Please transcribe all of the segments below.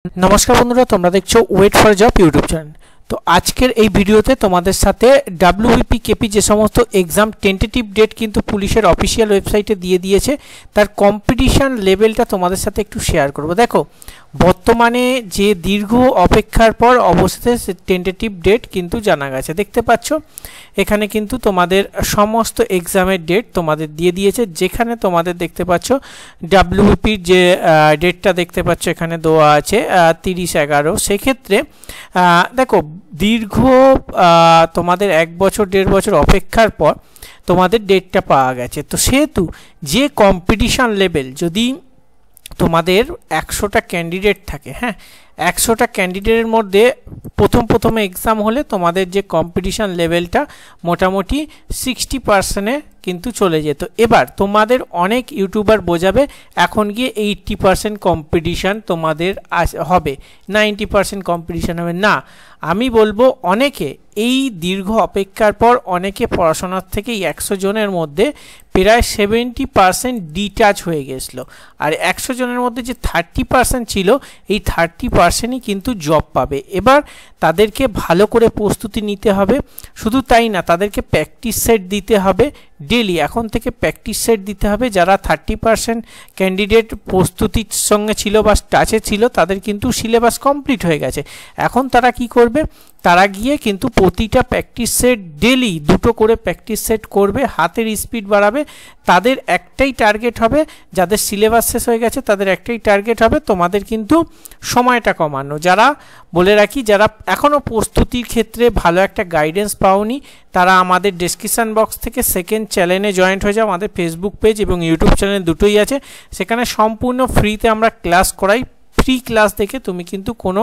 नमस्कार बंधुरा तुम्हारा देखছো wait for job YouTube channel. तो आजकेर এই ভিডিওতে তোমাদের সাথে ডব্লিউবিপি কেপি যে সমস্ত এক্সাম টেন্টেটিভ ডেট কিন্তু পুলিশের অফিশিয়াল ওয়েবসাইটে দিয়ে দিয়েছে তার কম্পিটিশন লেভেলটা তোমাদের সাথে একটু শেয়ার করব। দেখো বর্তমানে যে দীর্ঘ অপেক্ষার পর অবশেষে টেন্টেটিভ ডেট কিন্তু জানা গেছে। দেখতে পাচ্ছ এখানে কিন্তু তোমাদের সমস্ত এক্সামের ডেট তোমাদের দিয়ে দিয়েছে, যেখানে তোমাদের দেখতে পাচ্ছ ডব্লিউবিপির যে ডেটটা দেখতে পাচ্ছ এখানে দেওয়া আছে 30/11। সেক্ষেত্রে দেখো দীর্ঘ তোমাদের 1 বছর 1.5 বছর অপেক্ষার পর তোমাদের ডেটটা পাওয়া গেছে। তো সেহেতু যে কম্পিটিশন লেভেল যদি তোমাদের 100টা ক্যান্ডিডেট থাকে, হ্যাঁ 100টা ক্যান্ডিডেটের মধ্যে প্রথমে এক্সাম হলে তোমাদের যে কম্পিটিশন লেভেলটা মোটামুটি 60%-এ কিন্তু চলে যেত। এবার তোমাদের অনেক ইউটিউবার বোঝাবে এখন গিয়ে 80% কম্পিটিশান তোমাদের হবে, 90% কম্পিটিশান হবে না। আমি বলবো অনেকে এই দীর্ঘ অপেক্ষার পর অনেকে পড়াশোনার থেকে 100 জনের মধ্যে প্রায় 70% ডিটাচ হয়ে গেছিলো, আর 100 জনের মধ্যে যে 30% ছিল এই 30%ই কিন্তু জব পাবে। এবার তাদেরকে ভালো করে প্রস্তুতি নিতে হবে, শুধু তাই না তাদেরকে প্র্যাকটিস সেট দিতে হবে ডেলি। এখন থেকে প্র্যাকটিস সেট দিতে হবে। যারা 30% ক্যান্ডিডেট প্রস্তুতির সঙ্গে ছিল বা টাচে ছিল তাদের কিন্তু সিলেবাস কমপ্লিট হয়ে গেছে। এখন তারা কি করবে, তারা গিয়ে কিন্তু প্রতিটা প্র্যাকটিস সেট ডেলি 2টো করে প্র্যাকটিস সেট করবে, হাতের স্পিড বাড়াবে। তাদের একটাই টার্গেট হবে, যাদের সিলেবাস শেষ হয়ে গেছে তাদের একটাই টার্গেট হবে তোমাদের কিন্তু সময়টা কমানো। যারা বলে রাখি যারা এখনও প্রস্তুতির ক্ষেত্রে ভালো একটা গাইডেন্স পাওনি তারা আমাদের ডেসক্রিপশন বক্স থেকে সেকেন্ড চ্যানেলে জয়েন্ট হয়ে যাও। আমাদের ফেসবুক পেজ এবং ইউটিউব চ্যানেল দুটোই আছে, সেখানে সম্পূর্ণ ফ্রিতে আমরা ক্লাস করাই। ফ্রি ক্লাস দেখে তুমি কিন্তু কোনো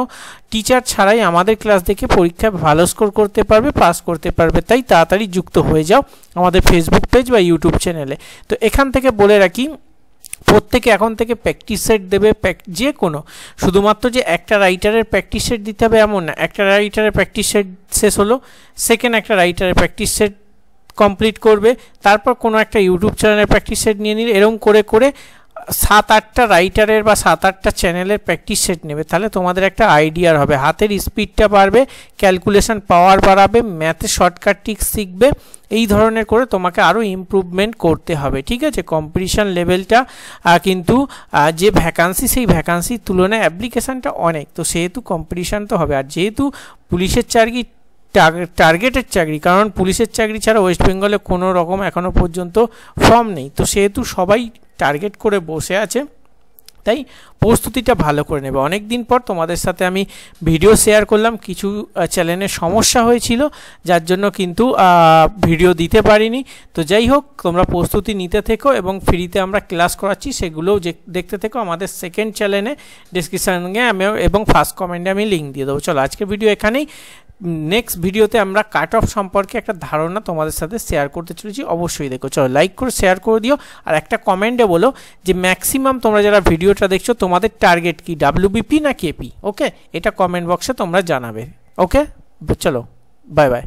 টিচার ছাড়াই আমাদের ক্লাস দেখে পরীক্ষায় ভালো স্কোর করতে পারবে, পাস করতে পারবে। তাই তাড়াতাড়ি যুক্ত হয়ে যাও আমাদের ফেসবুক পেজ বা ইউটিউব চ্যানেলে। তো এখান থেকে বলে রাখি প্রত্যেকে এখন থেকে প্র্যাকটিস সেট দেবে, যে কোনো শুধুমাত্র যে একটা রাইটারের প্র্যাকটিস সেট দিতে হবে এমন না। একটা রাইটারের প্র্যাকটিস সেট শেষ হলো, সেকেন্ড একটা রাইটারের প্র্যাকটিস সেট কমপ্লিট করবে, তারপর কোনো একটা ইউটিউব চ্যানেলের প্র্যাকটিস সেট নিয়ে নিলে, এরকম করে করে 7-8টা রাইটারের বা 7-8টা চ্যানেলের প্র্যাকটিস সেট নেবে। তাহলে তোমাদের একটা আইডিয়ার হবে, হাতের স্পিডটা বাড়বে, ক্যালকুলেশন পাওয়ার বাড়াবে, ম্যাথে শর্টকাট ট্রিক্স শিখবে। এই ধরনের করে তোমাকে আরও ইমপ্রুভমেন্ট করতে হবে, ঠিক আছে। কম্পিটিশান লেভেলটা কিন্তু যে ভ্যাকান্সি সেই ভ্যাকান্সির তুলনায় অ্যাপ্লিকেশানটা অনেক, তো সেহেতু কম্পিটিশান তো হবে। আর যেহেতু পুলিশের চাকরি টার্গেটের চাকরি, কারণ পুলিশের চাকরি ছাড়া ওয়েস্ট বেঙ্গলে কোনো রকম এখনও পর্যন্ত ফর্ম নেই, তো সেহেতু সবাই টার্গেট করে বসে আছে, তাই প্রস্তুতিটা ভালো করে নেবে। অনেক দিন পর তোমাদের সাথে আমি ভিডিও শেয়ার করলাম, কিছু চ্যানেলের সমস্যা হয়েছিল যার জন্য কিন্তু ভিডিও দিতে পারিনি। তো যাই হোক তোমরা প্রস্তুতি নিতে থেকো এবং ফ্রিতে আমরা ক্লাস করাচ্ছি সেগুলোও দেখতে থেকো। আমাদের সেকেন্ড চ্যানেলে ডেসক্রিপশনে আমি এবং ফার্স্ট কমেন্টে আমি লিঙ্ক দিয়ে দেবো। চলো আজকের ভিডিও এখানেই। নেক্সট ভিডিওতে আমরা কাট অফ সম্পর্কে একটা ধারণা তোমাদের সাথে শেয়ার করতে চলেছি, অবশ্যই দেখো। চলো লাইক করে শেয়ার করে দিও, আর একটা কমেন্টে বলো যে ম্যাক্সিমাম তোমরা যারা ভিডিওটা দেখছো তোমাদের টার্গেট কি, ডব্লিউবিপি না কেপি। ওকে, এটা কমেন্ট বক্সে তোমরা জানাবে। ওকে চলো, বাই বাই।